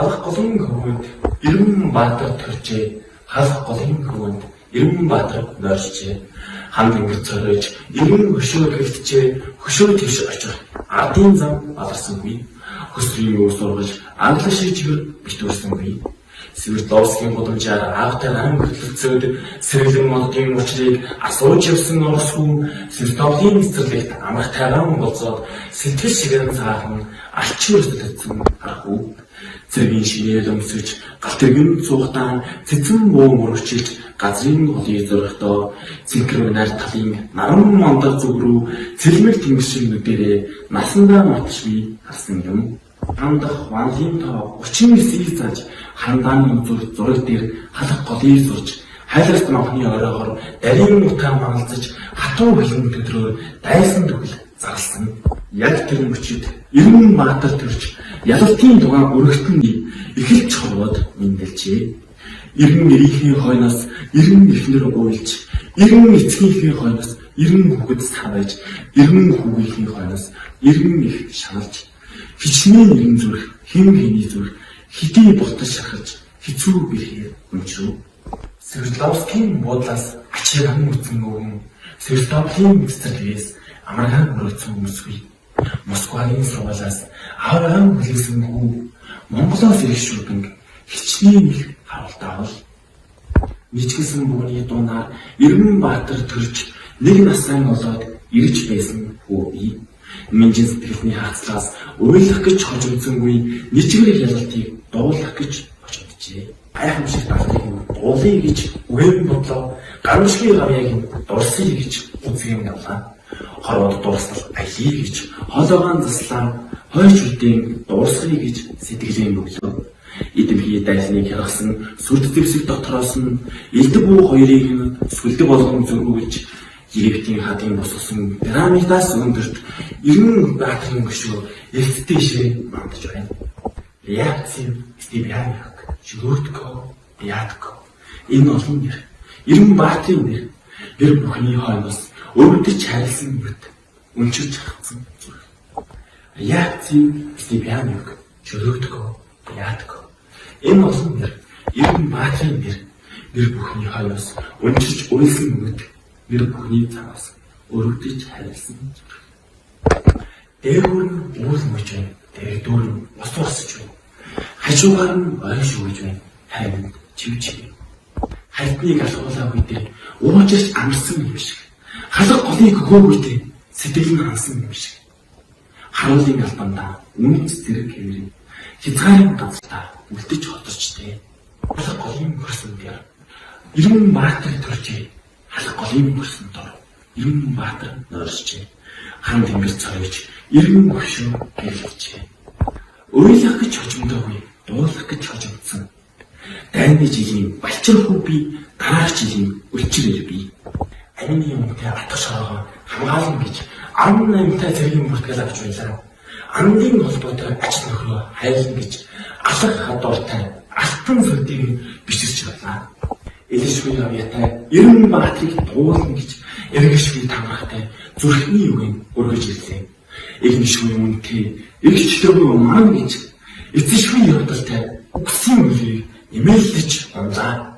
халах голын хөвгөнд Эрдэнэбаатар төржээ. Халах голын хөвгөнд Эрдэнэбаатар нойрчээ. Ханд ингэж цоройж Эрдэнэ хөшөө гэлтжээ. Хөшөө твш очих ардын зам аларсангүй. Хөсрийн өөс ургаж англиш чигээр битүүрсэнгүй. Свердловскийн гудамжаар аавтай ам хөтлөлцөөд сэргэлэн модын учрыг асууж явсан орос хүн Свердловын цэцэрлэгт амрах тайван болцоод сэтгэл ширээн цаахан алчин өсөлтсөн харахгүй. Цэргийн шинээр өмсөж галтэргэн цуухтаа цэцэн буу мөрөвчилж газрын голыг зөрөхдөө цэнхэр талын наран мондог зүг рүү цэлмэг тэнгисийн нүдэрээ насандаа матшми харсан юм. Хандах ванлын тоо 39-ийг зааж хандааны зураг дээр халах голыг зурж хайласт махны оройгоор дарийн утаа магалзаж хатуу хилэн төдрөөр дайсан төгөл зарлсан. Яг тэр мөчид Эрдэнэбаатар төрж ялалтын дугаан өргөтөний эхэлж хорвоод мэндэлжээ. Эрдэнэ нэрийнхээ хойноос Эрдэнэ эхнэр уйлж, Эрдэнэ эцгийнхээ хойноос Эрдэнэ хүүхэд савж, Эрдэнэ хүүгийнхээ хойноос Эрдэнэ их шаналж, хичнээн Эрдэнэ зүрх, хэн хэний зүрх, хэдий бултаж шахаж, хэцүү бэрхээр өнчрөө. Свердловскийн буудлаас ачирхан үтсэн өвгөн, Свердловын цэцэрлэгээс амархан өрөөцсөн хүмүүсгүй. Москвагийн сургуулиас авраам хүлээсэн хүү, Монголоос ирэх шүргэнг хичнээн их харуултаавал. Мичгэлсэн бууны дуунаар Эрдэнэбаатар төрж нэг насаа болоод ирж байсан хүү бий. Минжин сэтгэлний хацлаас уйлах гэж хожигдсангүй ничгэр ялалтыг дуулах гэж хожигджээ. Гайхамшиг талтыг дуулъя гэж үхэн бодлоо, гамшигын гавьяаг дурсъя гэж үзгэн явлаа. Хорвоод дурсал аялъя гэж хоолойгоо заслаа, хойч үдийн дуусгая гэж сэтгэлээ өглөө. Эдэмхий дайсныг хягасан сүрд зэвсэг дотроос нь элдэг бүү хоёрыг нь сүлдэг болгон зөргүүлж Египтийн хадын босгосон пирамидаас өндөрт Эрдэнэбаатарын хөшөө элцтэйшээ мандж байна. Реакцийн стебианик, шүртко, ятко. Энэ олон нэр Эрдэнэбаатарын нэр гэр бүхний хойноос өвдөж хайрлсан мэт өнчилж хатсан зүрх. Реакцийн стебианик, шүртко, ятко. Энэ олон нэр Эрдэнэбаатарын нэр гэр бүхний хойноос өнчилж уйлсан мэт гэр бүхний цаас өрөвдөж хайрлсан зүрх. Дээгүүр нь уул мөж байна. Дээрдүүр нь ус урсаж байна. Хажуугаар нь орой шүүж байна. Хайранд чивчив. Хайтныг алхуулаа үедээ уужирч амарсан юм шиг. Халах голыг өгөөг үедээ сэтгэл нь хансан юм шиг. Харуулын албандаа үнэт зэрэг хэврээ хязгаарын газартаа үлдэж хоторчтэй. Халах голын хөрсөн дээр Эрдэнэбаатар төржээ. Халах голын хөрсөн дор Эрдэнэбаатар нойрчээ. Хан тэнгэр царайж Эрдэнэ хөшөө гэлжээ. Уйлах гэж хожимдоогүй, дуулах гэж хожимдсан. Дайны жилийн балчир хүү би, дараах жилийн үлчрэл би. Амины юмтай атгах шороогоо хамгаална гэж 18-тай зэргийн бүртгэл авч байлаа. Андын холбоотой ач нөхрөө хайлна гэж алах хадууртай алтан сүрдийг бичирч байлаа. Элишгүй авьяатай Эрдэнэбаатарыг дуулна гэж эргэшгүй тамрахтай зүрхний үгийг өргөж ирлээ. Игнишгүй үнтэй, игчтэйгүй уман гэж эцэшгүй явдалтай үгсийн үлийг эмээлдэж унлаа.